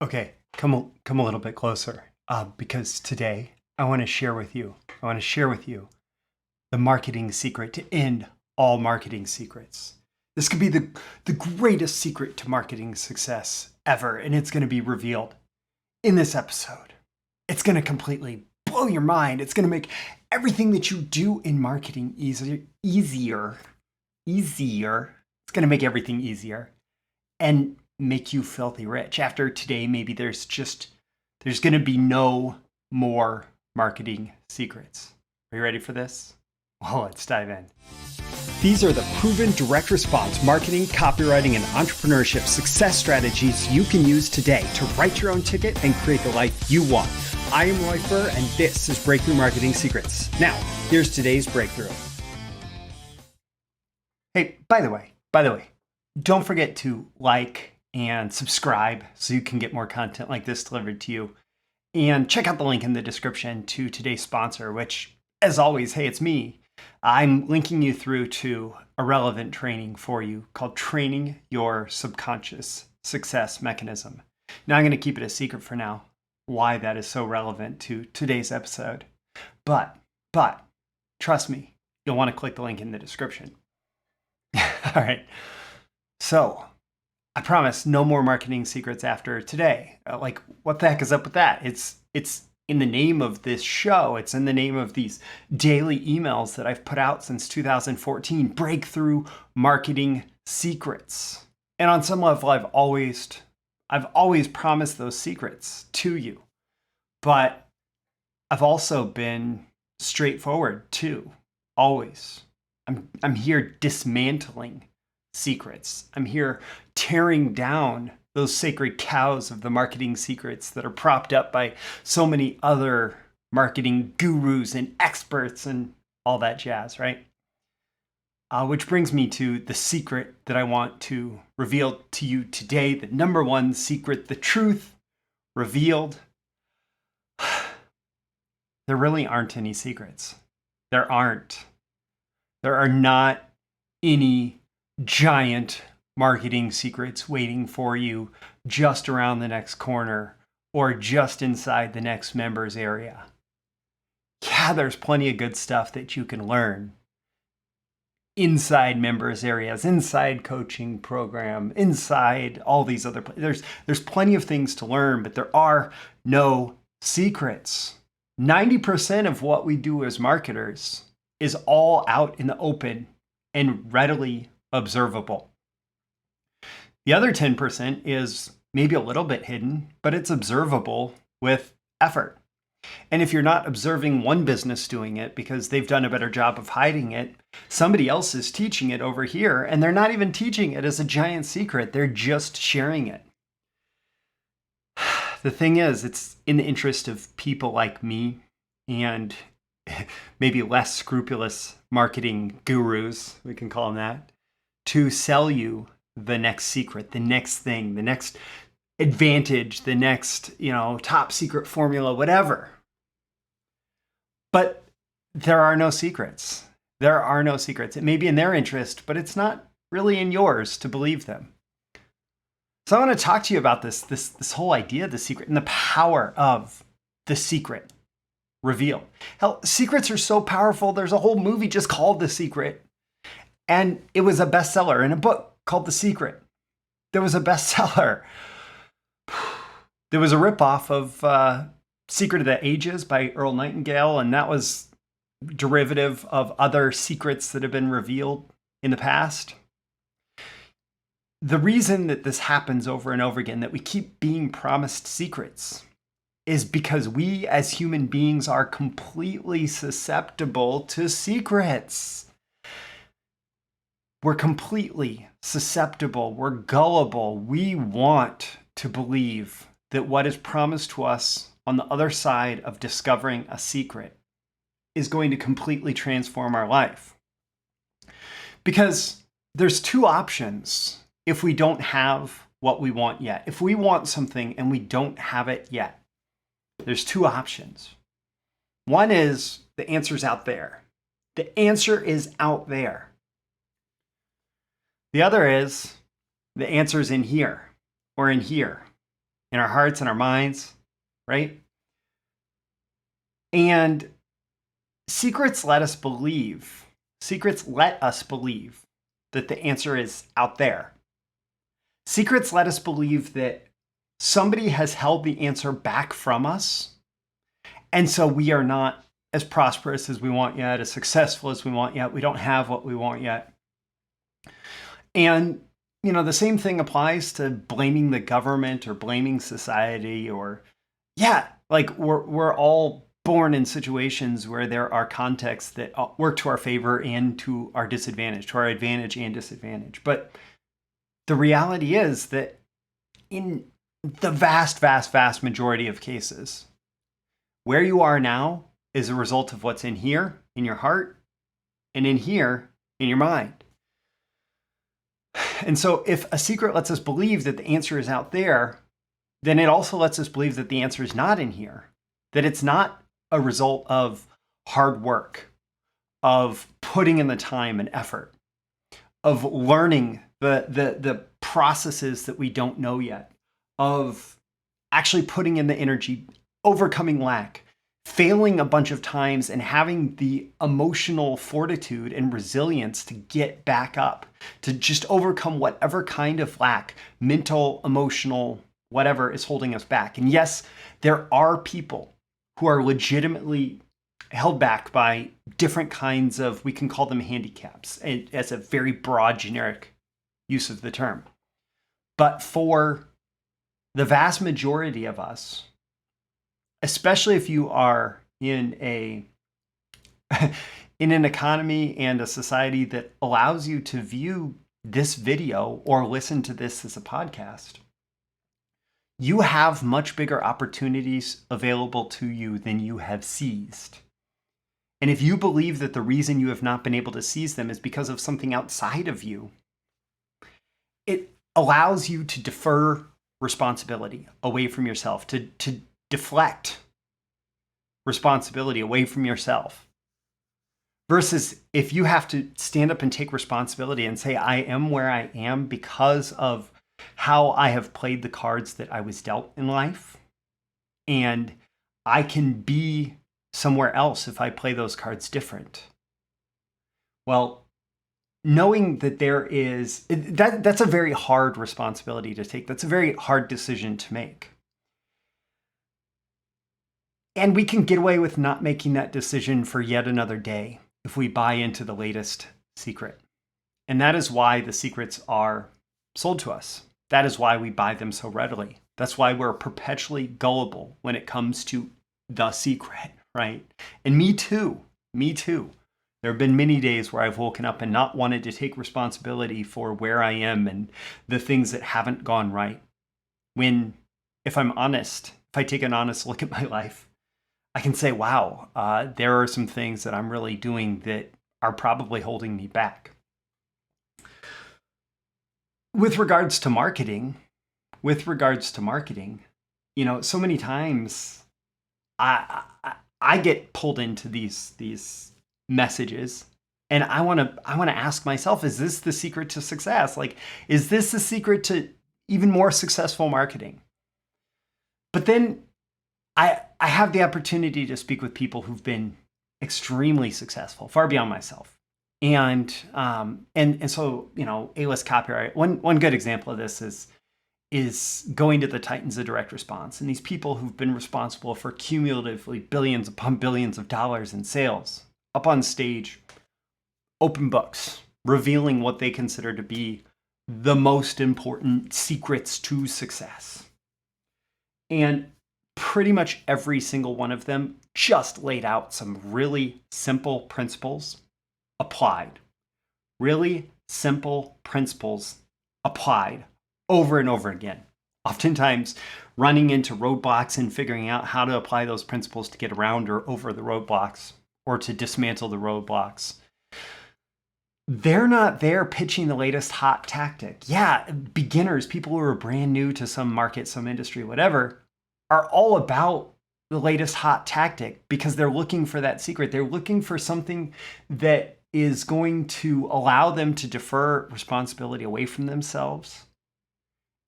Okay, come a little bit closer, because today I want to share with you. The marketing secret to end all marketing secrets. This could be the greatest secret to marketing success ever, and it's going to be revealed in this episode. It's going to completely blow your mind. It's going to make everything that you do in marketing easier. It's going to make everything easier and make you filthy rich. After today, maybe there's going to be no more marketing secrets. Are you ready for this? Well, let's dive in. These are the proven direct response marketing, copywriting, and entrepreneurship success strategies you can use today to write your own ticket and create the life you want. I am Roy Furr, and this is Breakthrough Marketing Secrets. Now, here's today's breakthrough. Hey, by the way, don't forget to like and subscribe so you can get more content like this delivered to you. And check out the link in the description to today's sponsor, which, as always, hey, it's me. I'm linking you through to a relevant training for you called Training Your Subconscious Success Mechanism. Now, I'm going to keep it a secret for now, why that is so relevant to today's episode. But trust me, you'll want to click the link in the description. All right. So, I promise no more marketing secrets after today. Like, what the heck is up with that? It's in the name of this show. It's in the name of these daily emails that I've put out since 2014. Breakthrough Marketing Secrets. And on some level, I've always promised those secrets to you. But I've also been straightforward too. Always. I'm here dismantling secrets. I'm here tearing down those sacred cows of the marketing secrets that are propped up by so many other marketing gurus and experts and all that jazz, right? Which brings me to the secret that I want to reveal to you today. The number one secret, the truth revealed. There really aren't any secrets. There aren't. There are not any giant marketing secrets waiting for you just around the next corner or just inside the next members area. Yeah, there's plenty of good stuff that you can learn inside members areas, inside coaching program, inside all these other places. There's plenty of things to learn, but there are no secrets. 90% of what we do as marketers is all out in the open and readily observable. The other 10% is maybe a little bit hidden, but it's observable with effort. And if you're not observing one business doing it because they've done a better job of hiding it, somebody else is teaching it over here, and they're not even teaching it as a giant secret. They're just sharing it. The thing is, it's in the interest of people like me and maybe less scrupulous marketing gurus, we can call them that, to sell you the next secret, the next thing, the next advantage, the next, top secret formula, whatever. But there are no secrets. There are no secrets. It may be in their interest, but it's not really in yours to believe them. So I want to talk to you about this whole idea of the secret and the power of the secret reveal. Hell, secrets are so powerful. There's a whole movie just called The Secret. And it was a bestseller in a book called The Secret. There was a bestseller. There was a ripoff of Secret of the Ages by Earl Nightingale, and that was derivative of other secrets that have been revealed in the past. The reason that this happens over and over again, that we keep being promised secrets, is because we as human beings are completely susceptible to secrets. We're completely susceptible. We're gullible. We want to believe that what is promised to us on the other side of discovering a secret is going to completely transform our life. Because there's two options if we don't have what we want yet. If we want something and we don't have it yet, there's two options. One is the answer's out there. The answer is out there. The other is the answer's in here or in here. in our hearts and our minds, right? And secrets let us believe that the answer is out there. Secrets let us believe that somebody has held the answer back from us. And so we are not as prosperous as we want yet, as successful as we want yet. We don't have what we want yet. And, the same thing applies to blaming the government or blaming society or, we're all born in situations where there are contexts that work to our favor and to our disadvantage, to our advantage and disadvantage. But the reality is that in the vast, vast, vast majority of cases, where you are now is a result of what's in here, in your heart, and in here, in your mind. And so if a secret lets us believe that the answer is out there, then it also lets us believe that the answer is not in here, that it's not a result of hard work, of putting in the time and effort, of learning the processes that we don't know yet, of actually putting in the energy, overcoming lack, failing a bunch of times and having the emotional fortitude and resilience to get back up, to just overcome whatever kind of lack, mental, emotional, whatever is holding us back. And yes, there are people who are legitimately held back by different kinds of, we can call them handicaps, as a very broad, generic use of the term. But for the vast majority of us, especially if you are in an economy and a society that allows you to view this video or listen to this as a podcast, you have much bigger opportunities available to you than you have seized. And if you believe that the reason you have not been able to seize them is because of something outside of you, it allows you to defer responsibility away from yourself, to deflect responsibility away from yourself. Versus if you have to stand up and take responsibility and say, I am where I am because of how I have played the cards that I was dealt in life. And I can be somewhere else if I play those cards different. Well, knowing that that's a very hard responsibility to take. That's a very hard decision to make. And we can get away with not making that decision for yet another day if we buy into the latest secret. And that is why the secrets are sold to us. That is why we buy them so readily. That's why we're perpetually gullible when it comes to the secret, right? And me too. There have been many days where I've woken up and not wanted to take responsibility for where I am and the things that haven't gone right. When, if I'm honest, if I take an honest look at my life, I can say, wow, there are some things that I'm really doing that are probably holding me back. With regards to marketing, so many times I get pulled into these messages, and I want to ask myself, is this the secret to success? Like, is this the secret to even more successful marketing? But then I have the opportunity to speak with people who've been extremely successful, far beyond myself. And so, A-list copywriter, one good example of this is going to the titans of direct response. And these people who've been responsible for cumulatively billions upon billions of dollars in sales, up on stage, open books, revealing what they consider to be the most important secrets to success. And pretty much every single one of them just laid out some really simple principles applied. Really simple principles applied over and over again. Oftentimes running into roadblocks and figuring out how to apply those principles to get around or over the roadblocks or to dismantle the roadblocks. They're not there pitching the latest hot tactic. Yeah, beginners, people who are brand new to some market, some industry, whatever, are all about the latest hot tactic because they're looking for that secret. They're looking for something that is going to allow them to defer responsibility away from themselves.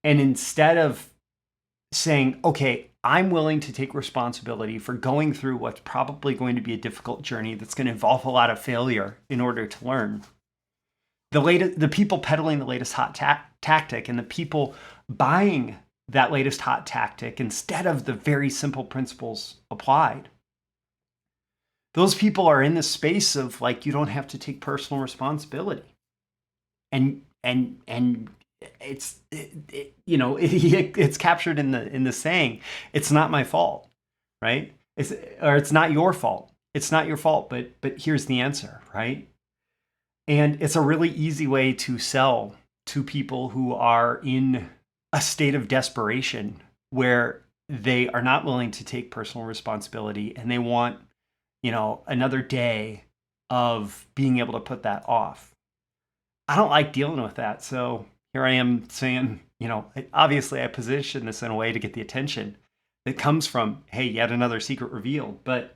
And instead of saying, okay, I'm willing to take responsibility for going through what's probably going to be a difficult journey that's going to involve a lot of failure in order to learn. The people peddling the latest hot tactic and the people buying that latest hot tactic instead of the very simple principles applied. Those people are in the space of like, you don't have to take personal responsibility. And it's it's captured in the saying, it's not my fault, right? It's not your fault. It's not your fault, but here's the answer, right? And it's a really easy way to sell to people who are in a state of desperation where they are not willing to take personal responsibility and they want, another day of being able to put that off. I don't like dealing with that. So here I am saying, obviously I position this in a way to get the attention that comes from, hey, yet another secret revealed. But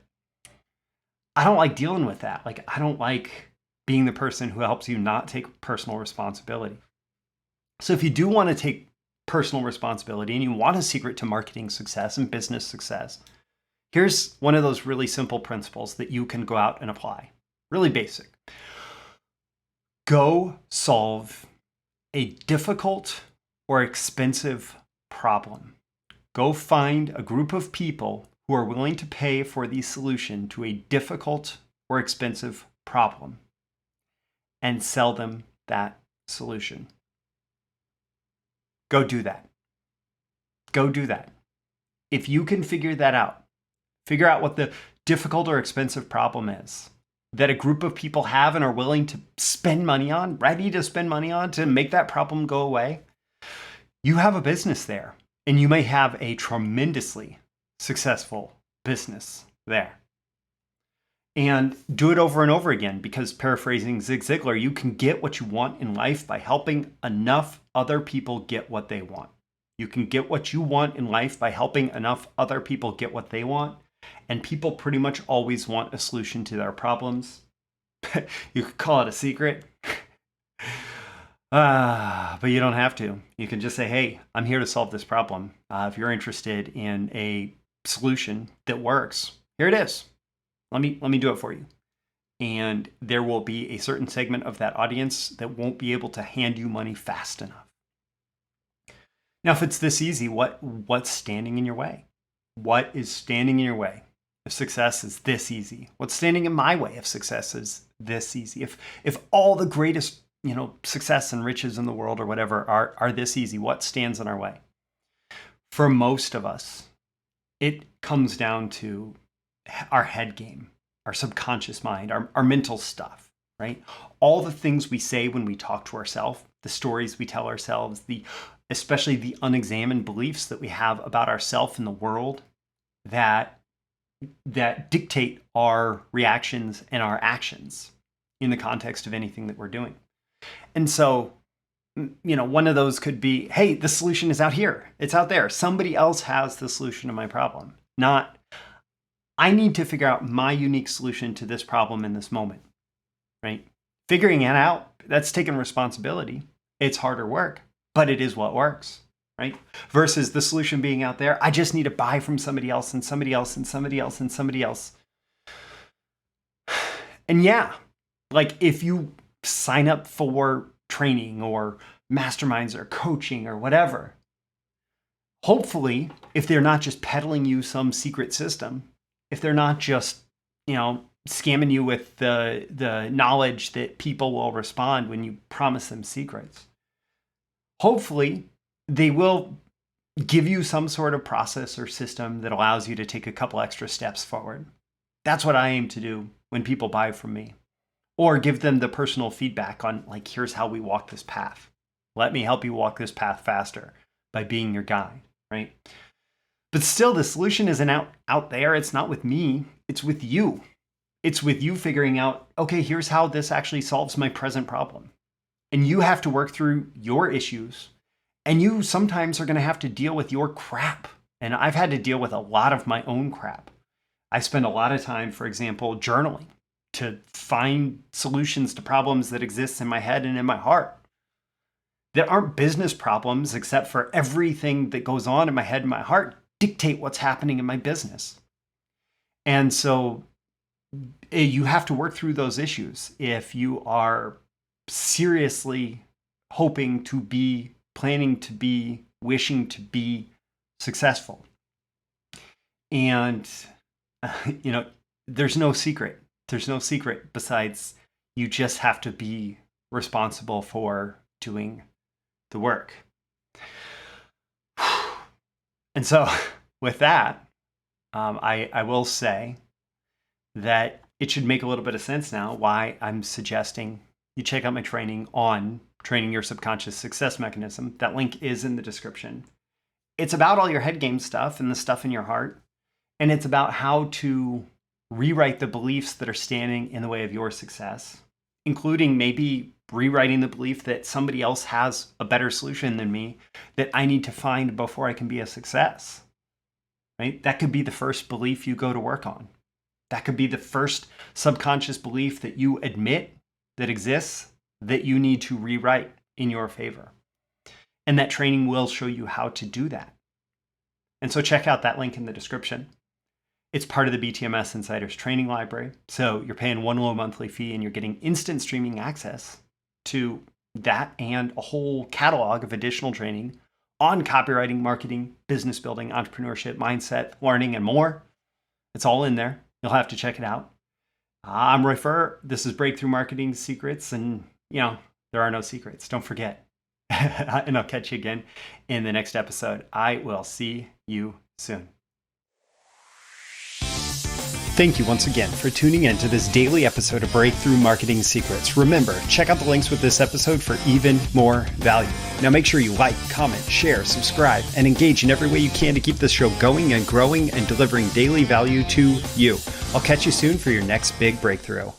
I don't like dealing with that. Like, I don't like being the person who helps you not take personal responsibility. So if you do want to take personal responsibility and you want a secret to marketing success and business success, here's one of those really simple principles that you can go out and apply. Really basic. Go solve a difficult or expensive problem. Go find a group of people who are willing to pay for the solution to a difficult or expensive problem and sell them that solution. Go do that. Go do that. If you can figure that out, figure out what the difficult or expensive problem is that a group of people have and are willing to spend money on, ready to spend money on to make that problem go away, you have a business there. And you may have a tremendously successful business there. And do it over and over again, because paraphrasing Zig Ziglar, you can get what you want in life by helping enough other people get what they want. You can get what you want in life by helping enough other people get what they want. And people pretty much always want a solution to their problems. You could call it a secret. But you don't have to. You can just say, hey, I'm here to solve this problem. If you're interested in a solution that works, here it is. Let me do it for you. And there will be a certain segment of that audience that won't be able to hand you money fast enough. Now, if it's this easy, what's standing in your way? What is standing in your way if success is this easy? What's standing in my way if success is this easy? If all the greatest success and riches in the world or whatever are this easy, what stands in our way? For most of us, it comes down to our head game, our subconscious mind, our mental stuff, right? All the things we say when we talk to ourselves, the stories we tell ourselves, especially the unexamined beliefs that we have about ourselves and the world that dictate our reactions and our actions in the context of anything that we're doing. And so, one of those could be, hey, the solution is out here. It's out there. Somebody else has the solution to my problem. Not, I need to figure out my unique solution to this problem in this moment, right? Figuring it out, that's taking responsibility. It's harder work, but it is what works, right? Versus the solution being out there, I just need to buy from somebody else and somebody else and somebody else and somebody else. And yeah, like if you sign up for training or masterminds or coaching or whatever, hopefully, if they're not just peddling you some secret system, if they're not just, scamming you with the knowledge that people will respond when you promise them secrets, hopefully they will give you some sort of process or system that allows you to take a couple extra steps forward. That's what I aim to do when people buy from me. Or give them the personal feedback on, like, here's how we walk this path. Let me help you walk this path faster by being your guide, right? But still, the solution isn't out there. It's not with me. It's with you. It's with you figuring out, okay, here's how this actually solves my present problem. And you have to work through your issues. And you sometimes are going to have to deal with your crap. And I've had to deal with a lot of my own crap. I spend a lot of time, for example, journaling to find solutions to problems that exist in my head and in my heart. that aren't business problems, except for everything that goes on in my head and my heart dictate what's happening in my business. And so you have to work through those issues if you are seriously hoping to be, planning to be, wishing to be successful. And, there's no secret. There's no secret besides you just have to be responsible for doing the work. And so with that, I will say that it should make a little bit of sense now why I'm suggesting you check out my training on training your subconscious success mechanism. That link is in the description. It's about all your head game stuff and the stuff in your heart. And it's about how to rewrite the beliefs that are standing in the way of your success, including maybe rewriting the belief that somebody else has a better solution than me that I need to find before I can be a success. Right? That could be the first belief you go to work on. That could be the first subconscious belief that you admit that exists that you need to rewrite in your favor. And that training will show you how to do that. And so check out that link in the description. It's part of the BTMS Insiders training library. So you're paying one low monthly fee and you're getting instant streaming access to that and a whole catalog of additional training on copywriting, marketing, business building, entrepreneurship, mindset, learning, and more. It's all in there. You'll have to check it out. I'm Roy Furr. This is Breakthrough Marketing Secrets. And, there are no secrets. Don't forget. And I'll catch you again in the next episode. I will see you soon. Thank you once again for tuning in to this daily episode of Breakthrough Marketing Secrets. Remember, check out the links with this episode for even more value. Now make sure you like, comment, share, subscribe, and engage in every way you can to keep this show going and growing and delivering daily value to you. I'll catch you soon for your next big breakthrough.